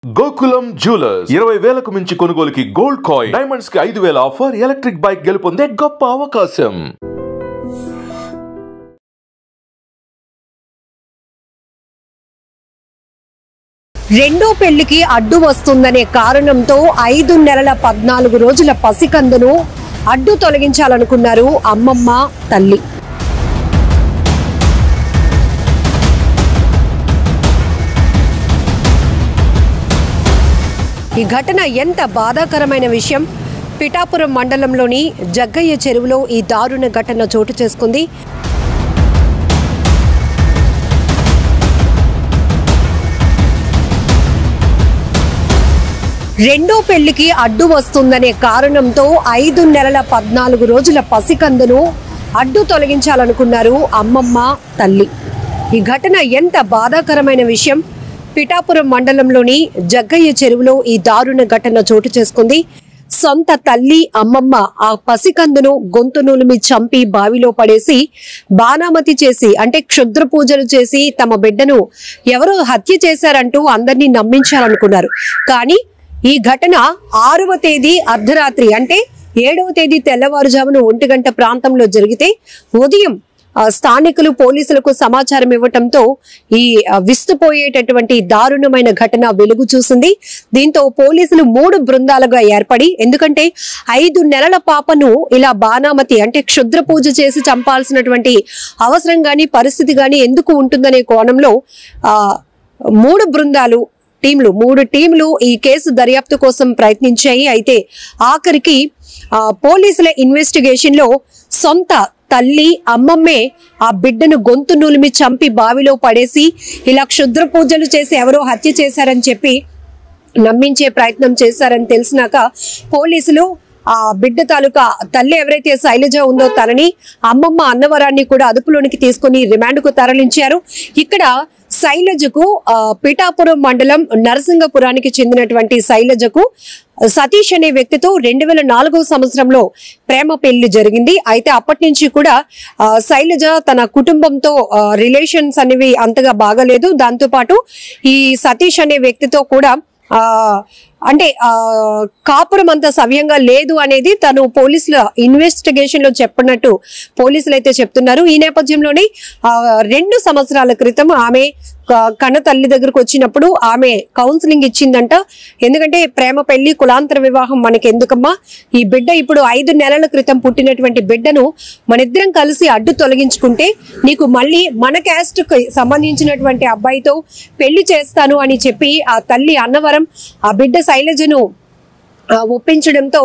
Gokulam jewellers 20,000కు మించి కొనుగోలుకి gold coin, diamonds కి 5,000 ఆఫర్, ఎలక్ట్రిక్ బైక్ గెలుపొందే గొప్ప అవకాశం. రెండో పెళ్లికి అడ్డు వస్తుందనే కారణంతో 5 నెలల 14 రోజుల పసికందును అడ్డు తొలగించాలనుకున్నారు అమ్మమ్మ తల్లి. ఈ ఘటన ఎంత బాధాకరమైన విషయం. పిఠాపురం మండలంలోని జగ్గయ్య చెరువులో ఈ దారుణ ఘటన చోటు చేసుకుంది. రెండో పెళ్లికి అడ్డు వస్తుందనే కారణంతో 5 నెలల 14 రోజుల పసికందును అడ్డు తొలగించాలనుకున్నారు అమ్మమ్మ తల్లి. ఈ ఘటన ఎంత బాధాకరమైన విషయం. పిఠాపురం మండలంలోని జగ్గయ్య చెరువులో ఈ దారుణ ఘటన చోటు చేసుకుంది. సొంత తల్లి అమ్మమ్మ ఆ పసికందును గొంతు నులిమి చంపి బావిలో పడేసి బాణామతి చేసి అంటే క్షుద్ర పూజలు చేసి తమ బిడ్డను ఎవరో హత్య చేశారంటూ అందరినీ నమ్మించాలనుకున్నారు. కానీ ఈ ఘటన 6వ తేదీ అర్ధరాత్రి అంటే 7వ తేదీ తెల్లవారుజామున 1 గంట ప్రాంతంలో జరిగితే ఉదయం స్థానికులు పోలీసులకు సమాచారం ఇవ్వటంతో ఈ విస్తుపోయేటటువంటి దారుణమైన ఘటన వెలుగు చూసింది. దీంతో పోలీసులు 3 బృందాలుగా ఏర్పడి, ఎందుకంటే 5 నెలల పాపను ఇలా బాణామతి అంటే క్షుద్ర పూజ చేసి చంపాల్సినటువంటి అవసరం గాని పరిస్థితి గాని ఎందుకు ఉంటుందనే కోణంలో 3 బృందాలు మూడు టీంలు ఈ కేసు దర్యాప్తు కోసం ప్రయత్నించాయి. అయితే ఆఖరికి పోలీసుల ఇన్వెస్టిగేషన్ లో సొంత తల్లి అమ్మమ్మే ఆ బిడ్డను గొంతు నులిమి చంపి బావిలో పడేసి ఇలా క్షుద్ర పూజలు చేసి ఎవరో హత్య చేశారని చెప్పి నమ్మించే ప్రయత్నం చేశారని తెలిసినాక పోలీసులు ఆ బిడ్డ తాలూకా తల్లి ఎవరైతే శైలజ ఉందో తనని అమ్మమ్మ అన్నవరాన్ని కూడా అదుపులోనికి తీసుకుని రిమాండ్కు తరలించారు. ఇక్కడ శైలజకు పిఠాపురం మండలం నరసింగపురానికి చెందినటువంటి శైలజకు సతీష్ అనే వ్యక్తితో 2004వ సంవత్సరంలో ప్రేమ పెళ్లి జరిగింది. అయితే అప్పటి నుంచి కూడా శైలజ తన కుటుంబంతో రిలేషన్స్ అనేవి అంతగా బాగలేదు. దాంతో పాటు ఈ సతీష్ అనే వ్యక్తితో కూడా అంటే కాపురం అంత సవ్యంగా లేదు అనేది తను పోలీసుల ఇన్వెస్టిగేషన్ లో చెప్పినట్టు పోలీసులు అయితే చెప్తున్నారు. ఈ నేపథ్యంలోనే 2 సంవత్సరాల క్రితం ఆమె కన్న తల్లి దగ్గరకు వచ్చినప్పుడు ఆమె కౌన్సిలింగ్ ఇచ్చిందంట. ఎందుకంటే ప్రేమ పెళ్లి కులాంతర వివాహం మనకి ఎందుకమ్మా, ఈ బిడ్డ ఇప్పుడు 5 నెలల క్రితం పుట్టినటువంటి బిడ్డను మనిద్దరం కలిసి అడ్డు తొలగించుకుంటే నీకు మళ్ళీ మన క్యాస్ట్ కి సంబంధించినటువంటి అబ్బాయితో పెళ్లి చేస్తాను అని చెప్పి ఆ తల్లి అన్నవరం ఆ బిడ్డ శైలజను ఒప్పించడంతో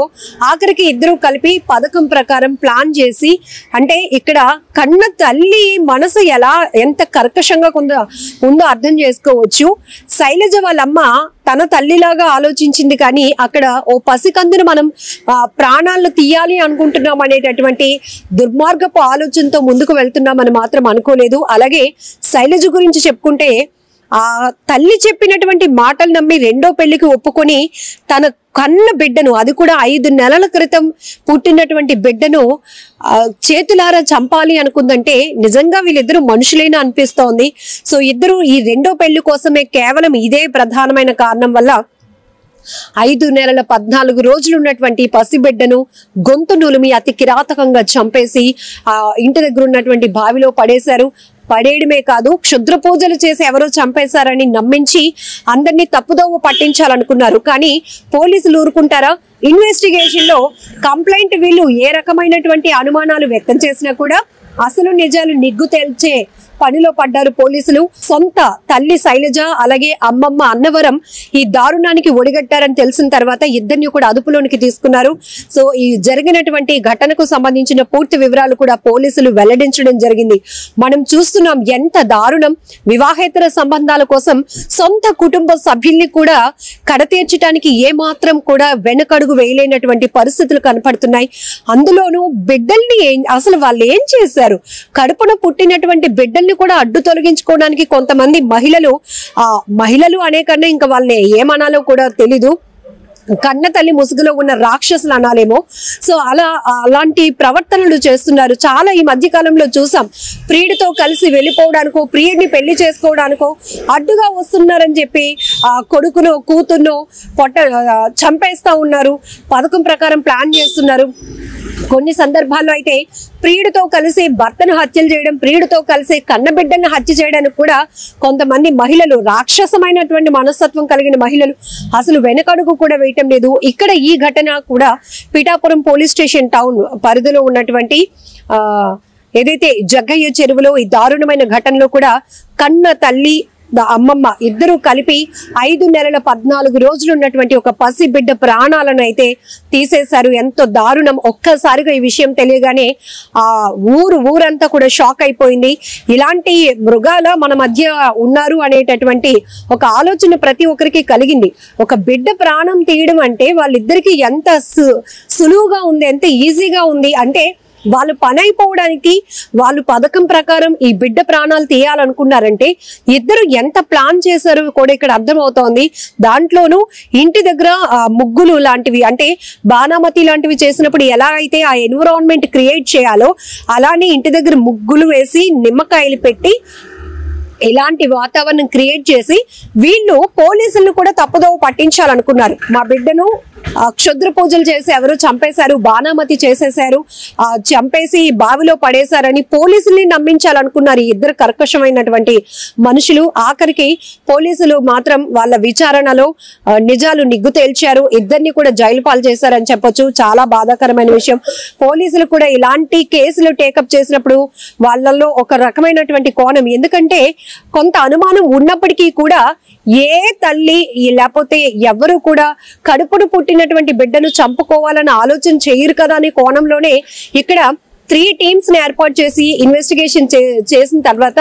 ఆఖరికి ఇద్దరు కలిపి పథకం ప్రకారం ప్లాన్ చేసి, అంటే ఇక్కడ కన్న తల్లి మనసు ఎంత కర్కశంగా ఉందో అర్థం చేసుకోవచ్చు. శైలజ వాళ్ళమ్మ తన తల్లిలాగా ఆలోచించింది, కానీ అక్కడ ఓ పసికందును మనం ప్రాణాలను తీయాలి అనుకుంటున్నాం అనేటటువంటి దుర్మార్గపు ఆలోచనతో ముందుకు వెళ్తున్నామని మాత్రం అనుకోలేదు. అలాగే శైలజ గురించి చెప్పుకుంటే ఆ తల్లి చెప్పినటువంటి మాటలు నమ్మి రెండో పెళ్లికి ఒప్పుకొని తన కన్న బిడ్డను, అది కూడా 5 నెలల క్రితం పుట్టినటువంటి బిడ్డను చేతులారా చంపాలి అనుకుందంటే నిజంగా వీళ్ళిద్దరూ మనుషులేనా అనిపిస్తోంది. సో ఇద్దరు ఈ రెండో పెళ్లి కోసమే కేవలం ఇదే ప్రధానమైన కారణం వల్ల 5 నెలల 14 రోజులు ఉన్నటువంటి పసిబిడ్డను గొంతు నులిమి అతి కిరాతకంగా చంపేసి ఆ ఇంటి దగ్గర ఉన్నటువంటి బావిలో పడేశారు. పడేయడమే కాదు, క్షుద్ర పూజలు చేసి ఎవరో చంపేశారని నమ్మించి అందరినీ తప్పుదోవ పట్టించాలనుకున్నారు. కానీ పోలీసులు ఊరుకుంటారా? ఇన్వెస్టిగేషన్ లో కంప్లైంట్ వీళ్ళు ఏ రకమైనటువంటి అనుమానాలు వ్యక్తం చేసినా కూడా అసలు నిజాలు నిగ్గు తేల్చే పనిలో పడ్డారు పోలీసులు. సొంత తల్లి శైలజ అలాగే అమ్మమ్మ అన్నవరం ఈ దారుణానికి ఒడిగట్టారని తెలిసిన తర్వాత ఇద్దరిని కూడా అదుపులోనికి తీసుకున్నారు. సో ఈ జరిగినటువంటి ఘటనకు సంబంధించిన పూర్తి వివరాలు కూడా పోలీసులు వెల్లడించడం జరిగింది. మనం చూస్తున్నాం ఎంత దారుణం. వివాహేతర సంబంధాల కోసం సొంత కుటుంబ సభ్యుల్ని కూడా కడతీర్చడానికి ఏమాత్రం కూడా వెనకడుగు వేయలేనటువంటి పరిస్థితులు కనపడుతున్నాయి. అందులోనూ బిడ్డల్ని అసలు వాళ్ళు ఏం చేశారు? కడుపున పుట్టినటువంటి బిడ్డల్ని కూడా అడ్డు తొలగించుకోవడానికి కొంతమంది మహిళలు అనే కన్నా ఇంకా వాళ్ళని ఏమనాలో కూడా తెలీదు, కన్న తల్లి ముసుగులో ఉన్న రాక్షసులు అనాలేమో. సో అలాంటి ప్రవర్తనలు చేస్తున్నారు. చాలా ఈ మధ్య కాలంలో చూసాం. ప్రియుడితో కలిసి వెళ్ళిపోవడానికో, ప్రియుడిని పెళ్లి చేసుకోవడానికో అడ్డుగా వస్తున్నారని చెప్పి కొడుకునో కూతుర్నో చంపేస్తా ఉన్నారు. పథకం ప్రకారం ప్లాన్ చేస్తున్నారు. కొన్ని సందర్భాల్లో అయితే ప్రియుడితో కలిసి భర్తను హత్యలు చేయడం, ప్రియుడితో కలిసి కన్నబిడ్డను హత్య చేయడానికి కూడా కొంతమంది మహిళలు, రాక్షసమైనటువంటి మనస్తత్వం కలిగిన మహిళలు అసలు వెనకడుగు కూడా వేయటం లేదు. ఇక్కడ ఈ ఘటన కూడా పిఠాపురం పోలీస్ స్టేషన్ టౌన్ పరిధిలో ఉన్నటువంటి ఏదైతే జగ్గయ్య చెరువులో ఈ దారుణమైన ఘటనలో కూడా కన్న తల్లి అమ్మమ్మ ఇద్దరు కలిపి 5 నెలల 14 రోజులు ఉన్నటువంటి ఒక పసి బిడ్డ ప్రాణాలను అయితే తీసేశారు. ఎంతో దారుణం. ఒక్కసారిగా ఈ విషయం తెలియగానే ఊరంతా కూడా షాక్ అయిపోయింది. ఇలాంటి మృగాల మన మధ్య ఉన్నారు అనేటటువంటి ఒక ఆలోచన ప్రతి ఒక్కరికి కలిగింది. ఒక బిడ్డ ప్రాణం తీయడం అంటే వాళ్ళిద్దరికి ఎంత సులువుగా ఉంది, ఎంత ఈజీగా ఉంది అంటే వాళ్ళు పని అయిపోవడానికి వాళ్ళు పథకం ప్రకారం ఈ బిడ్డ ప్రాణాలు తీయాలనుకున్నారంటే ఇద్దరు ఎంత ప్లాన్ చేశారు కూడా ఇక్కడ అర్థమవుతోంది. దాంట్లోనూ ఇంటి దగ్గర ముగ్గులు లాంటివి అంటే బాణామతి లాంటివి చేసినప్పుడు ఎలా అయితే ఆ ఎన్విరాన్మెంట్ క్రియేట్ చేయాలో అలానే ఇంటి దగ్గర ముగ్గులు వేసి నిమ్మకాయలు పెట్టి ఇలాంటి వాతావరణం క్రియేట్ చేసి వీళ్ళు పోలీసులను కూడా తప్పుదోవ పట్టించాలనుకున్నారు. మా బిడ్డను క్షుద్ర పూజలు చేసి ఎవరు చంపేశారు, బాణామతి చేసేశారు, చంపేసి బావిలో పడేశారని పోలీసుల్ని నమ్మించాలనుకున్నారు. ఈ ఇద్దరు కర్కశమైనటువంటి మనుషులు. ఆఖరికి పోలీసులు మాత్రం వాళ్ళ విచారణలో నిజాలు నిగ్గు తేల్చారు. ఇద్దరిని కూడా జైలు పాలు చేశారని చెప్పొచ్చు. చాలా బాధాకరమైన విషయం. పోలీసులు కూడా ఇలాంటి కేసులు టేకప్ చేసినప్పుడు వాళ్ళల్లో ఒక రకమైనటువంటి కోణం, ఎందుకంటే కొంత అనుమానం ఉన్నప్పటికీ కూడా ఏ తల్లి లేకపోతే ఎవరు కూడా కడుపును పుట్టినటువంటి బిడ్డను చంపుకోవాలని ఆలోచన చేయరు కదా అనే కోణంలోనే ఇక్కడ 3 టీమ్స్ ని ఏర్పాటు చేసి ఇన్వెస్టిగేషన్ చేసిన తర్వాత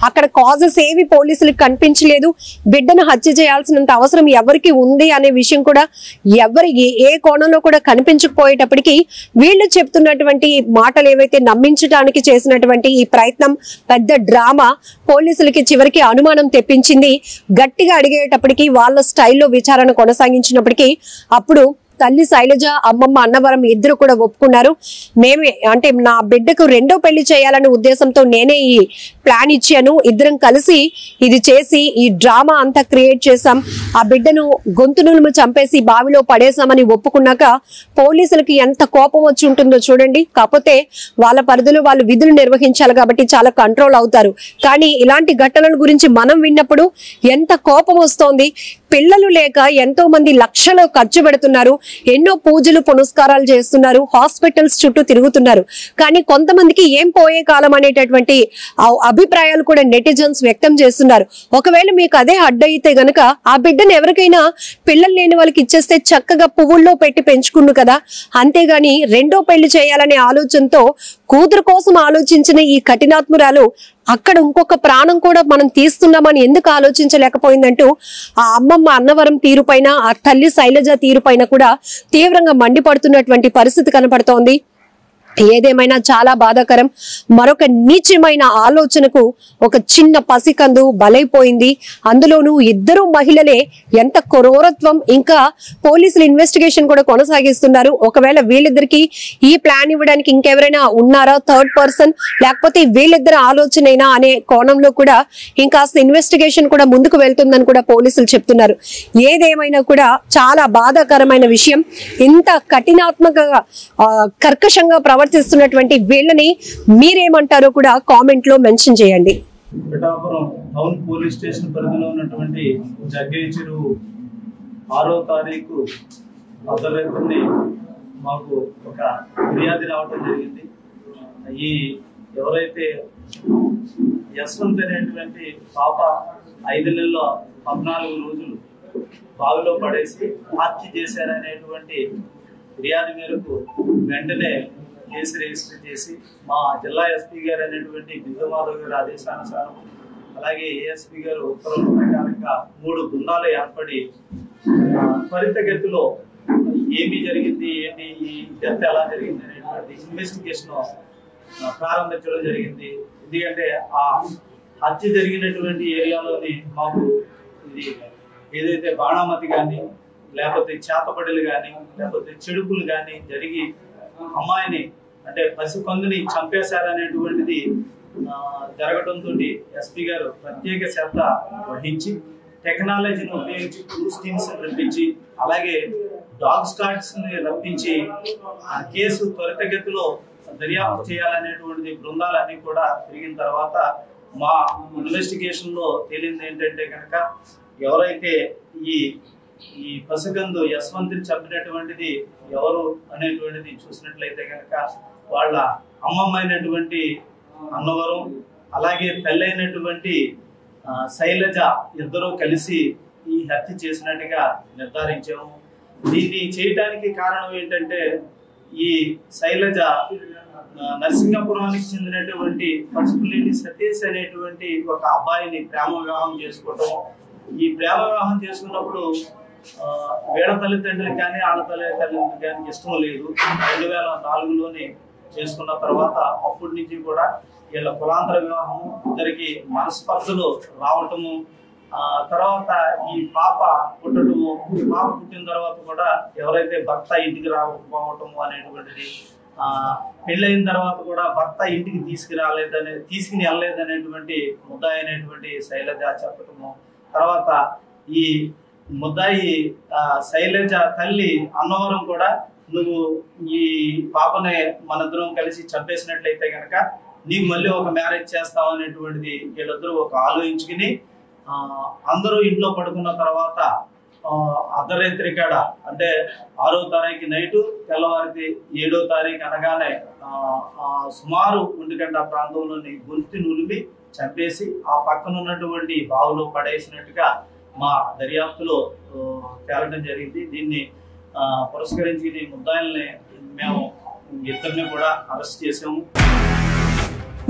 అక్కడ కాజెస్ ఏవి పోలీసులకు కనిపించలేదు. బిడ్డను హత్య చేయాల్సినంత అవసరం ఎవరికి ఉంది అనే విషయం కూడా ఏ కోణంలో కూడా కనిపించకపోయేటప్పటికీ వీళ్ళు చెప్తున్నటువంటి మాటలు ఏవైతే నమ్మించడానికి చేసినటువంటి ఈ ప్రయత్నం పెద్ద డ్రామా పోలీసులకి చివరికి అనుమానం తెప్పించింది. గట్టిగా అడిగేటప్పటికీ వాళ్ళ స్టైల్లో విచారణ కొనసాగించినప్పటికీ అప్పుడు తల్లి శైలజ, అమ్మమ్మ అన్నవరం ఇద్దరు కూడా ఒప్పుకున్నారు. మేమే అంటే నా బిడ్డకు 2వ పెళ్లి చేయాలనే ఉద్దేశంతో నేనే ఈ ప్లాన్ ఇచ్చాను. ఇద్దరం కలిసి ఇది చేసి ఈ డ్రామా అంతా క్రియేట్ చేసాం. ఆ బిడ్డను గొంతును చంపేసి బావిలో పడేసామని ఒప్పుకున్నాక పోలీసులకి ఎంత కోపం వచ్చి ఉంటుందో చూడండి. కాకపోతే వాళ్ళ పరిధిలో వాళ్ళు విధులు నిర్వహించాలి కాబట్టి చాలా కంట్రోల్ అవుతారు. కానీ ఇలాంటి ఘటనల గురించి మనం విన్నప్పుడు ఎంత కోపం వస్తోంది. పిల్లలు లేక ఎంతో మంది లక్షలు ఖర్చు పెడుతున్నారు, ఎన్నో పూజలు పునస్కారాలు చేస్తున్నారు, హాస్పిటల్స్ చుట్టూ తిరుగుతున్నారు. కానీ కొంతమందికి ఏం పోయే కాలం అనేటటువంటి అభిప్రాయాలు కూడా నెటిజన్స్ వ్యక్తం చేస్తున్నారు. ఒకవేళ మీకు అదే అడ్డయితే గనక ఆ బిడ్డను ఎవరికైనా పిల్లలు లేని వాళ్ళకి ఇచ్చేస్తే చక్కగా పువ్వుల్లో పెట్టి పెంచుకుండు కదా. అంతేగాని 2వ పెళ్లి చేయాలనే ఆలోచనతో కూతురు కోసం ఆలోచించిన ఈ కఠినాత్మురాలు అక్కడ ఇంకొక ప్రాణం కూడా మనం తీస్తున్నామని ఎందుకు ఆలోచించలేకపోయిందంటూ ఆ అమ్మమ్మ అన్నవరం తీరు పైన, ఆ తల్లి శైలజ తీరు పైన కూడా తీవ్రంగా మండిపడుతున్నటువంటి పరిస్థితి కనపడుతోంది. ఏదేమైనా చాలా బాధాకరం. మరొక నీచమైన ఆలోచనకు ఒక చిన్న పసికందు బలైపోయింది. అందులోనూ ఇద్దరు మహిళలే. ఎంత క్రూరత్వం. ఇంకా పోలీసులు ఇన్వెస్టిగేషన్ కూడా కొనసాగిస్తున్నారు. ఒకవేళ వీళ్ళిద్దరికి ఈ ప్లాన్ ఇవ్వడానికి ఇంకెవరైనా ఉన్నారా, థర్డ్ పర్సన్, లేకపోతే వీళ్ళిద్దరు ఆలోచనైనా అనే కోణంలో కూడా ఇంకాస్త ఇన్వెస్టిగేషన్ కూడా ముందుకు వెళ్తుందని కూడా పోలీసులు చెప్తున్నారు. ఏదేమైనా కూడా చాలా బాధాకరమైన విషయం. ఇంత కఠినాత్మకంగా కర్కశంగా ప్రవర్తిస్తున్నటువంటి వీళ్ళని మీరేమంటారో కూడా కామెంట్ లో మెన్షన్ చేయండి. పిఠాపురం టౌన్ పోలీస్ స్టేషన్ పరిధిలో ఉన్నటువంటి జగ్గయ్య చెరువు 6వ తారీఖు అర్ధరాత్రి మాకు ఒక ఫిర్యాదు రావడం జరిగింది. ఈ ఎవరైతే యశ్వంత్ అనేటువంటి పాప 5 నెలల 14 రోజులు బావిలో పడేసి హత్య చేశారనేటువంటి ఫిర్యాదు మేరకు వెంటనే కేసు రిజిస్టర్ చేసి మా జిల్లా ఎస్పీ గారు అనేటువంటి బిందుమాధవ్ గారి ఆదేశానుసారం అలాగే ఏఎస్పీ గారు ఉత్తర్వుల ప్రకారంగా 3 బృందాలు ఏర్పడి త్వరితగతిలో ఏమి జరిగింది, ఏంటి ఈ డెత్ ఎలా జరిగింది అనేటువంటి ఇన్వెస్టిగేషన్ ప్రారంభించడం జరిగింది. ఎందుకంటే ఆ హత్య జరిగినటువంటి ఏరియాలోని మాకు ఇది ఏదైతే బాణామతి కానీ లేకపోతే చేతబడులు కానీ లేకపోతే చెడుపులు కానీ జరిగి అమ్మాయిని అంటే పసికందుని చంపేశారనేటువంటిది జరగడంతో ఎస్పీ గారు ప్రత్యేక శ్రద్ధ వహించి టెక్నాలజీని ఉపయోగించి క్రూస్ టీమ్స్ రప్పించి అలాగే డాగ్ స్క్వాడ్స్ ని రప్పించి ఆ కేసు త్వరితగతిలో దర్యాప్తు చేయాలనేటువంటిది బృందాలన్నీ కూడా తిరిగిన తర్వాత మా ఇన్వెస్టిగేషన్ లో తేలింది ఏంటంటే కనుక ఎవరైతే ఈ పసికందు యశ్వంతిని చంపినటువంటిది ఎవరు అనేటువంటిది చూసినట్లయితే కనుక వాళ్ళ అమ్మమ్మ అయినటువంటి అన్నవరం అలాగే తల్లి అయినటువంటి శైలజ ఇద్దరు కలిసి ఈ హత్య చేసినట్టుగా నిర్ధారించాము. దీన్ని చేయడానికి కారణం ఏంటంటే ఈ శైలజ నరసింగపురానికి చెందినటువంటి పసుపులేని సతీష్ అనేటువంటి ఒక అబ్బాయిని ప్రేమ వివాహం చేసుకోవటం. ఈ ప్రేమ వివాహం చేసుకున్నప్పుడు వీళ్ళ తల్లిదండ్రులకు కానీ ఆడ తల్లిదండ్రులకు కానీ ఇష్టం లేదు. 2004లోనే చేసుకున్న తర్వాత అప్పటి నుంచి కూడా వీళ్ళ కులాంతర వివాహం, ఇద్దరికి మనస్పర్ధలు రావటము, తర్వాత ఈ పాప పుట్టడము, ఈ పాప పుట్టిన తర్వాత కూడా ఎవరైతే భర్త ఇంటికి రాకపోవటము అనేటువంటిది, పెళ్ళైన తర్వాత కూడా భర్త ఇంటికి తీసుకుని వెళ్ళలేదనేటువంటి ముద్దాయి అయినటువంటి శైలజ చెప్పటము, తర్వాత ఈ ముద్దాయి శైలజ తల్లి అన్నవరం కూడా నువ్వు ఈ పాపని మనిద్దరం కలిసి చంపేసినట్లయితే కనుక నీకు మళ్ళీ ఒక మ్యారేజ్ చేస్తావు అనేటువంటిది వీళ్ళిద్దరూ ఒక ఆలోచించుకుని అందరూ ఇంట్లో పడుకున్న తర్వాత అర్ధరాత్రి కాడ అంటే 6వ తారీఖు నైటు తెల్లవారిది 7వ తారీఖు అనగానే సుమారు 1 గంట ప్రాంతంలోని గొంతు నులిమి చంపేసి ఆ పక్కన ఉన్నటువంటి బావులో పడేసినట్టుగా మా దర్యాప్తులో తేలడం జరిగింది. దీన్ని పురస్కరించి ముద్దాయిల్ని మేము ఇద్దరిని కూడా అరెస్ట్ చేసాము.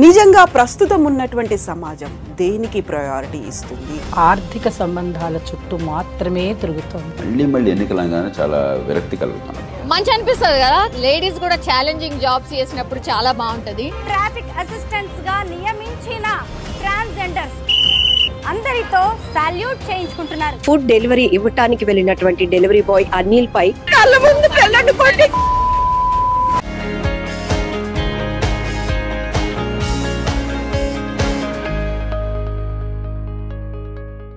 నిజంగా ప్రస్తుతం ఉన్నటువంటి సమాజం దేనికి ప్రయారిటీ ఇస్తుంది? ఆర్థిక సంబంధాల చుట్టూ మాత్రమే తిరుగుతుంది. మళ్ళీ ఎన్నికలంగానే చాలా విరక్తి కలుగుతాం. మంచి అనిపిస్తుంది కదా, లేడీస్ కూడా ఛాలెంజింగ్ జాబ్స్ చేసినప్పుడు చాలా బాగుంటది. ట్రాఫిక్ అసిస్టెంట్స్ గా నియమించిన ట్రాన్స్జెండర్స్ అందరితో సాల్యూట్ చేయించుకుంటున్నారు. ఫుడ్ డెలివరీ ఇవ్వటానికి వెళ్ళినటువంటి డెలివరీ బాయ్ అనిల్ పై కళ్ళ ముందు